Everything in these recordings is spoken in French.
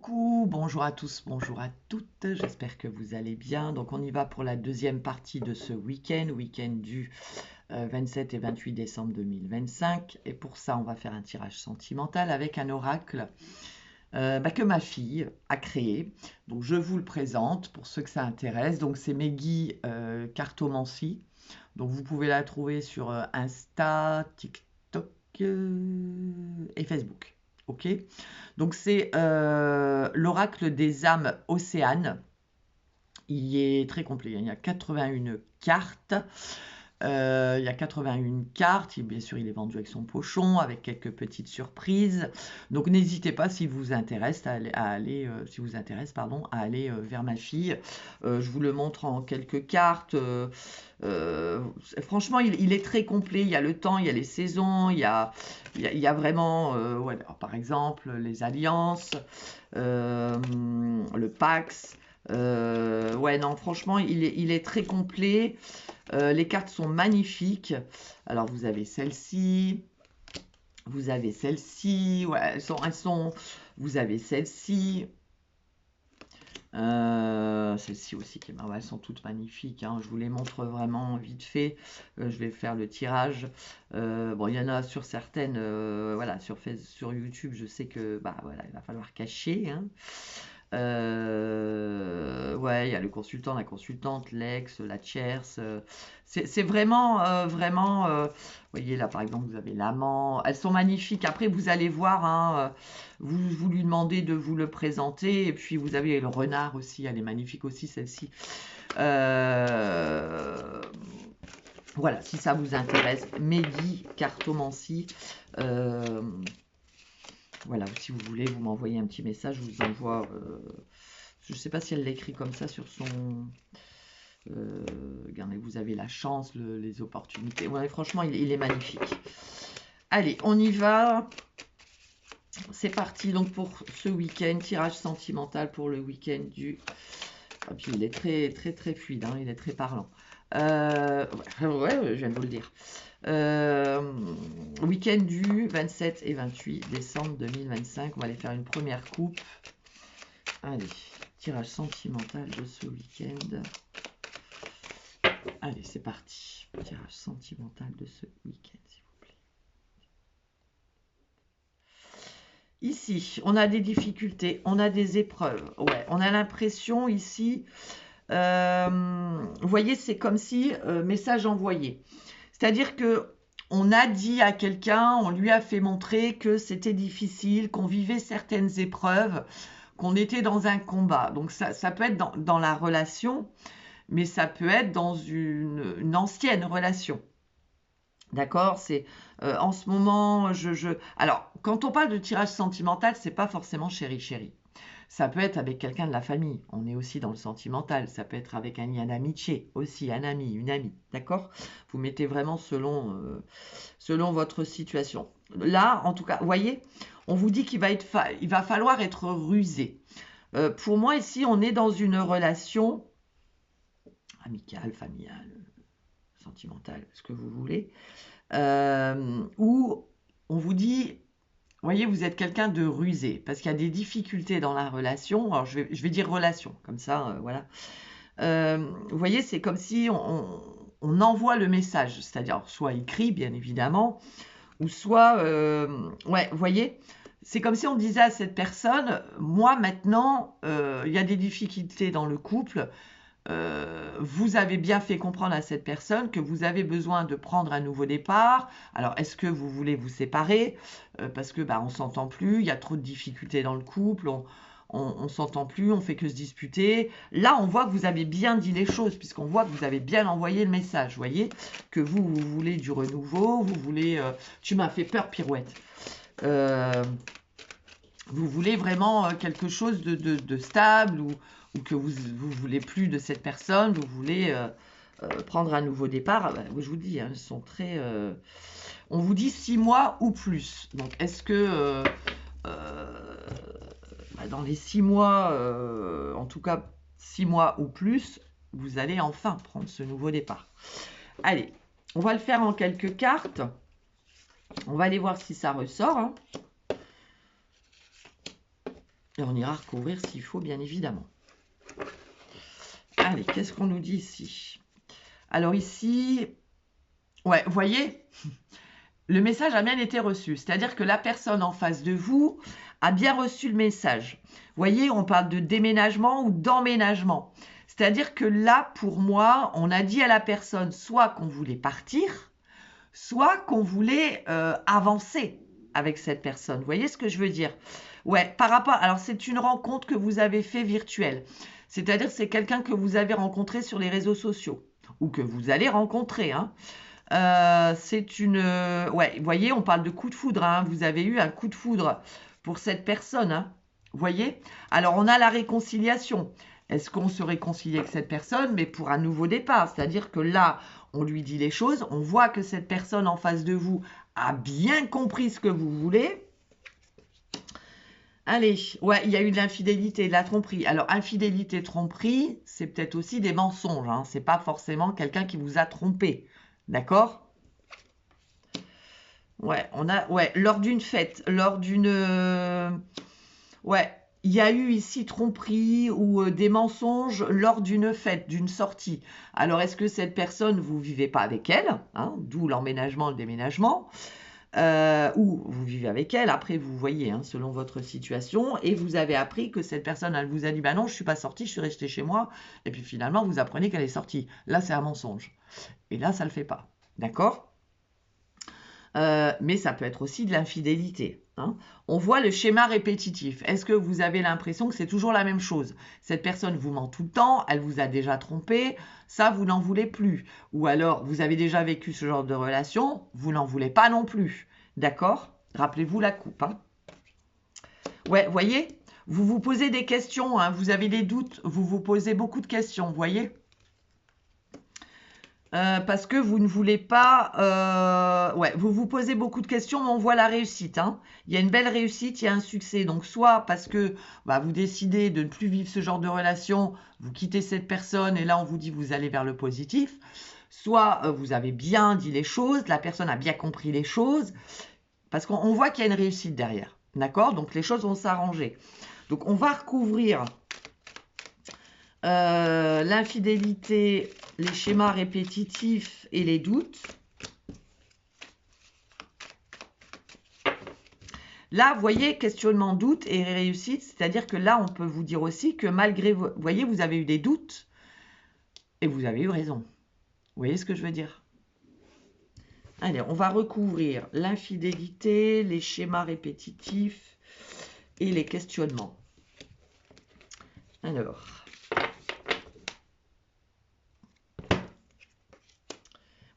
Coucou, bonjour à tous, bonjour à toutes, j'espère que vous allez bien. Donc on y va pour la deuxième partie de ce week-end du 27 et 28 décembre 2025. Et pour ça, on va faire un tirage sentimental avec un oracle que ma fille a créé. Donc je vous le présente pour ceux que ça intéresse. Donc c'est Meggy Cartomancie. Donc vous pouvez la trouver sur Insta, TikTok et Facebook. Ok. Donc c'est l'oracle des âmes Océane. Il est très complet. Il y a 81 cartes. Il y a 81 cartes. Bien sûr, il est vendu avec son pochon, avec quelques petites surprises. Donc, n'hésitez pas, si vous intéresse, à aller vers ma fille. Je vous le montre en quelques cartes. Franchement, il est très complet. Il y a le temps, il y a les saisons, il y a vraiment, ouais, alors, par exemple, les alliances, le Pax. Ouais, non, franchement, il est très complet. Les cartes sont magnifiques. Alors, vous avez celle-ci. Vous avez celle-ci. Ouais, vous avez celle-ci. Celle-ci aussi, ouais, elles sont toutes magnifiques. Hein. Je vous les montre vraiment vite fait. Je vais faire le tirage. Bon, il y en a sur certaines, voilà, sur YouTube, je sais que, bah voilà, il va falloir cacher. Hein. Ouais, il y a le consultant, la consultante, l'ex, la tierce. C'est vraiment, vous voyez là, par exemple, vous avez l'amant. Elles sont magnifiques. Après, vous allez voir, hein, vous lui demandez de vous le présenter. Et puis, vous avez le renard aussi. Elle est magnifique aussi, celle-ci. Voilà, si ça vous intéresse, Meggy Cartomancie. Voilà, si vous voulez, vous m'envoyez un petit message, je vous envoie. Je ne sais pas si elle l'écrit comme ça sur son. Regardez, vous avez la chance, les opportunités. Ouais, franchement, il est magnifique. Allez, on y va. C'est parti donc pour ce week-end, tirage sentimental pour le week-end du. Et puis il est très très très fluide, hein, il est très parlant. Ouais, je viens de vous le dire. Week-end du 27 et 28 décembre 2025. On va aller faire une première coupe. Allez, tirage sentimental de ce week-end. Allez, c'est parti. Tirage sentimental de ce week-end, s'il vous plaît. Ici, on a des difficultés, on a des épreuves. Ouais, on a l'impression ici, vous voyez, c'est comme si message envoyé. C'est-à-dire que on a dit à quelqu'un, on lui a fait montrer que c'était difficile, qu'on vivait certaines épreuves, qu'on était dans un combat. Donc ça peut être dans la relation, mais ça peut être dans une ancienne relation. D'accord, c'est en ce moment, Alors, quand on parle de tirage sentimental, c'est pas forcément chéri chéri. Ça peut être avec quelqu'un de la famille, on est aussi dans le sentimental. Ça peut être avec un lien d'amitié, aussi un ami, une amie, d'accord? Vous mettez vraiment selon votre situation. Là, en tout cas, vous voyez, on vous dit il va falloir être rusé. Pour moi, ici, on est dans une relation amicale, familiale, sentimentale, ce que vous voulez, où on vous dit, voyez, vous êtes quelqu'un de rusé, parce qu'il y a des difficultés dans la relation. Alors, je vais dire relation, comme ça, voilà. Vous voyez, c'est comme si on envoie le message, c'est-à-dire soit écrit, bien évidemment, ou soit, ouais, vous voyez, c'est comme si on disait à cette personne, moi maintenant, il y a des difficultés dans le couple, vous avez bien fait comprendre à cette personne que vous avez besoin de prendre un nouveau départ. Alors, est-ce que vous voulez vous séparer parce que on s'entend plus, il y a trop de difficultés dans le couple, on s'entend plus, on fait que se disputer. Là, on voit que vous avez bien dit les choses, puisqu'on voit que vous avez bien envoyé le message, vous voyez, que vous voulez du renouveau, vous voulez... tu m'as fait peur, pirouette. Vous voulez vraiment quelque chose de stable ou que vous voulez plus de cette personne, vous voulez prendre un nouveau départ. Je vous dis, hein, ils sont très... on vous dit 6 mois ou plus. Donc, est-ce que dans les 6 mois, en tout cas 6 mois ou plus, vous allez enfin prendre ce nouveau départ? Allez, on va le faire en quelques cartes. On va aller voir si ça ressort. Hein. Et on ira recouvrir s'il faut, bien évidemment. Allez, qu'est-ce qu'on nous dit ici? Alors ici, ouais, vous voyez, le message a bien été reçu. C'est-à-dire que la personne en face de vous a bien reçu le message. Vous voyez, on parle de déménagement ou d'emménagement. C'est-à-dire que là, pour moi, on a dit à la personne soit qu'on voulait partir, soit qu'on voulait avancer avec cette personne. Vous voyez ce que je veux dire? Ouais, par rapport... Alors, c'est une rencontre que vous avez fait virtuelle. C'est-à-dire c'est quelqu'un que vous avez rencontré sur les réseaux sociaux ou que vous allez rencontrer. Hein. C'est une... ouais, vous voyez, on parle de coup de foudre. Hein. Vous avez eu un coup de foudre pour cette personne. Hein. Vous voyez? Alors, on a la réconciliation. Est-ce qu'on se réconcilie avec cette personne, mais pour un nouveau départ? C'est-à-dire que là, on lui dit les choses, on voit que cette personne en face de vous a bien compris ce que vous voulez. Allez, ouais, il y a eu de l'infidélité, de la tromperie. Alors, infidélité, tromperie, c'est peut-être aussi des mensonges. Hein. C'est pas forcément quelqu'un qui vous a trompé. D'accord? Ouais, on a, ouais, lors d'une fête, lors d'une... ouais, il y a eu ici tromperie ou des mensonges lors d'une fête, d'une sortie. Alors, est-ce que cette personne, vous vivez pas avec elle, hein, d'où l'emménagement, le déménagement, ou vous vivez avec elle, après vous voyez, hein, selon votre situation, et vous avez appris que cette personne, elle vous a dit, bah non, je suis pas sortie, je suis restée chez moi, et puis finalement, vous apprenez qu'elle est sortie. Là, c'est un mensonge. Et là, ça le fait pas. D'accord? Mais ça peut être aussi de l'infidélité. Hein. On voit le schéma répétitif. Est-ce que vous avez l'impression que c'est toujours la même chose? Cette personne vous ment tout le temps, elle vous a déjà trompé, ça, vous n'en voulez plus. Ou alors, vous avez déjà vécu ce genre de relation, vous n'en voulez pas non plus. D'accord? Rappelez-vous la coupe. Hein. Ouais, voyez? Vous vous posez des questions, hein, vous avez des doutes, vous vous posez beaucoup de questions, voyez? Parce que vous ne voulez pas... ouais, vous vous posez beaucoup de questions, mais on voit la réussite. Hein. Il y a une belle réussite, il y a un succès. Donc, soit parce que bah, vous décidez de ne plus vivre ce genre de relation, vous quittez cette personne et là, on vous dit vous allez vers le positif. Soit vous avez bien dit les choses, la personne a bien compris les choses, parce qu'on voit qu'il y a une réussite derrière. D'accord? Donc, les choses vont s'arranger. Donc, on va recouvrir l'infidélité, les schémas répétitifs et les doutes. Là, vous voyez, questionnement, doute et réussite, c'est-à-dire que là, on peut vous dire aussi que malgré, vous voyez, vous avez eu des doutes et vous avez eu raison. Vous voyez ce que je veux dire? Allez, on va recouvrir l'infidélité, les schémas répétitifs et les questionnements. Alors...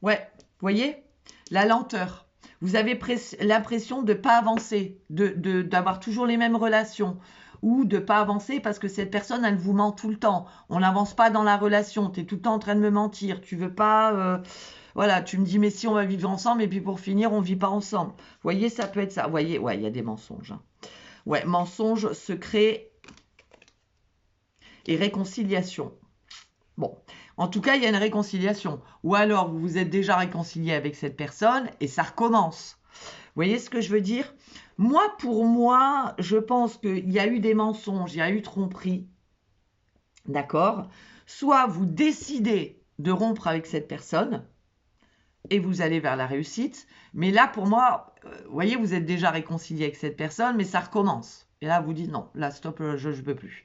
ouais, vous voyez, la lenteur. Vous avez l'impression de ne pas avancer, d'avoir toujours les mêmes relations ou de ne pas avancer parce que cette personne, elle vous ment tout le temps. On n'avance pas dans la relation, tu es tout le temps en train de me mentir. Tu veux pas... voilà, tu me dis, mais si on va vivre ensemble et puis pour finir, on ne vit pas ensemble. Vous voyez, ça peut être ça. Vous voyez, ouais, il y a des mensonges. Hein. Ouais, mensonges, secrets et réconciliation. Bon, en tout cas, il y a une réconciliation. Ou alors, vous vous êtes déjà réconcilié avec cette personne et ça recommence. Vous voyez ce que je veux dire? Moi, pour moi, je pense qu'il y a eu des mensonges, il y a eu tromperie. D'accord? Soit vous décidez de rompre avec cette personne et vous allez vers la réussite. Mais là, pour moi, vous voyez, vous êtes déjà réconcilié avec cette personne, mais ça recommence. Et là, vous dites non, là, stop, je ne peux plus.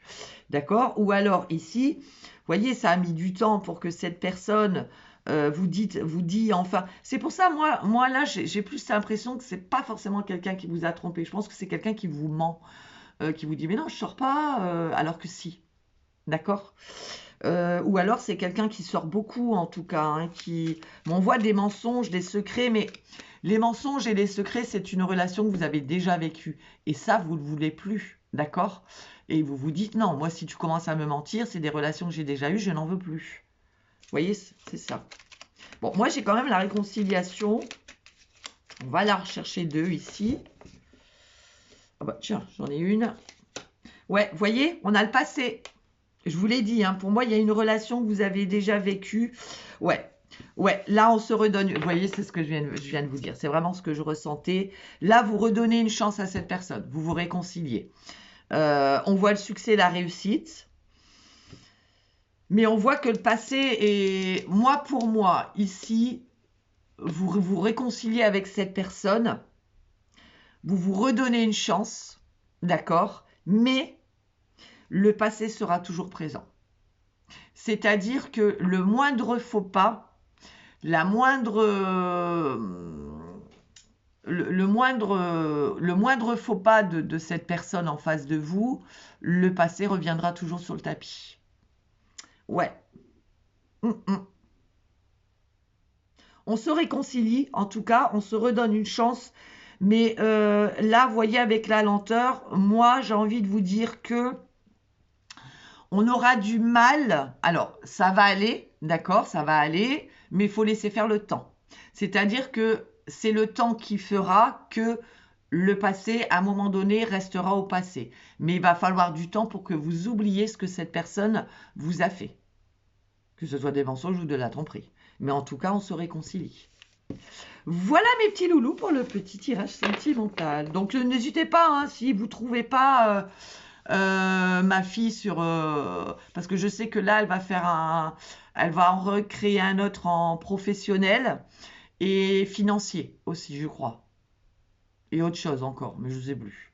D'accord? Ou alors, ici, vous voyez, ça a mis du temps pour que cette personne vous dit enfin. C'est pour ça, moi là, j'ai plus l'impression que c'est pas forcément quelqu'un qui vous a trompé. Je pense que c'est quelqu'un qui vous ment, qui vous dit mais non, je sors pas, alors que si. D'accord? Ou alors c'est quelqu'un qui sort beaucoup en tout cas, hein, on voit des mensonges, des secrets, mais les mensonges et les secrets, c'est une relation que vous avez déjà vécue. Et ça, vous ne le voulez plus, d'accord? Et vous vous dites, non, moi si tu commences à me mentir, c'est des relations que j'ai déjà eues, je n'en veux plus. Vous voyez, c'est ça. Bon, moi j'ai quand même la réconciliation. On va la rechercher deux ici. Ah bah tiens, j'en ai une. Ouais, vous voyez, on a le passé. Je vous l'ai dit, hein, pour moi, il y a une relation que vous avez déjà vécue. Ouais, là, on se redonne. Vous voyez, c'est ce que je viens de vous dire. C'est vraiment ce que je ressentais. Là, vous redonnez une chance à cette personne. Vous vous réconciliez. On voit le succès, la réussite. Mais on voit que le passé est... Moi, pour moi, ici, vous vous réconciliez avec cette personne. Vous vous redonnez une chance. D'accord? Mais le passé sera toujours présent. C'est-à-dire que le moindre faux pas, la moindre... le moindre faux pas de cette personne en face de vous, le passé reviendra toujours sur le tapis. Ouais. On se réconcilie, en tout cas, on se redonne une chance. Mais là, vous voyez, avec la lenteur, moi, j'ai envie de vous dire que on aura du mal. Alors, ça va aller, d'accord, ça va aller, mais il faut laisser faire le temps. C'est-à-dire que c'est le temps qui fera que le passé, à un moment donné, restera au passé. Mais il va falloir du temps pour que vous oubliez ce que cette personne vous a fait. Que ce soit des mensonges ou de la tromperie. Mais en tout cas, on se réconcilie. Voilà mes petits loulous pour le petit tirage sentimental. Donc n'hésitez pas, hein, si vous ne trouvez pas ma fille sur... parce que je sais que là, elle va en recréer un autre en professionnel et financier aussi, je crois. Et autre chose encore, mais je ne sais plus.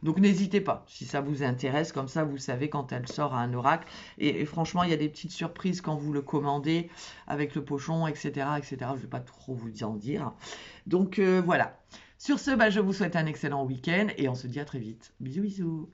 Donc n'hésitez pas, si ça vous intéresse, comme ça vous savez quand elle sort à un oracle. Et franchement, il y a des petites surprises quand vous le commandez avec le pochon, etc. etc. Je ne vais pas trop vous en dire. Donc voilà. Sur ce, je vous souhaite un excellent week-end et on se dit à très vite. Bisous, bisous.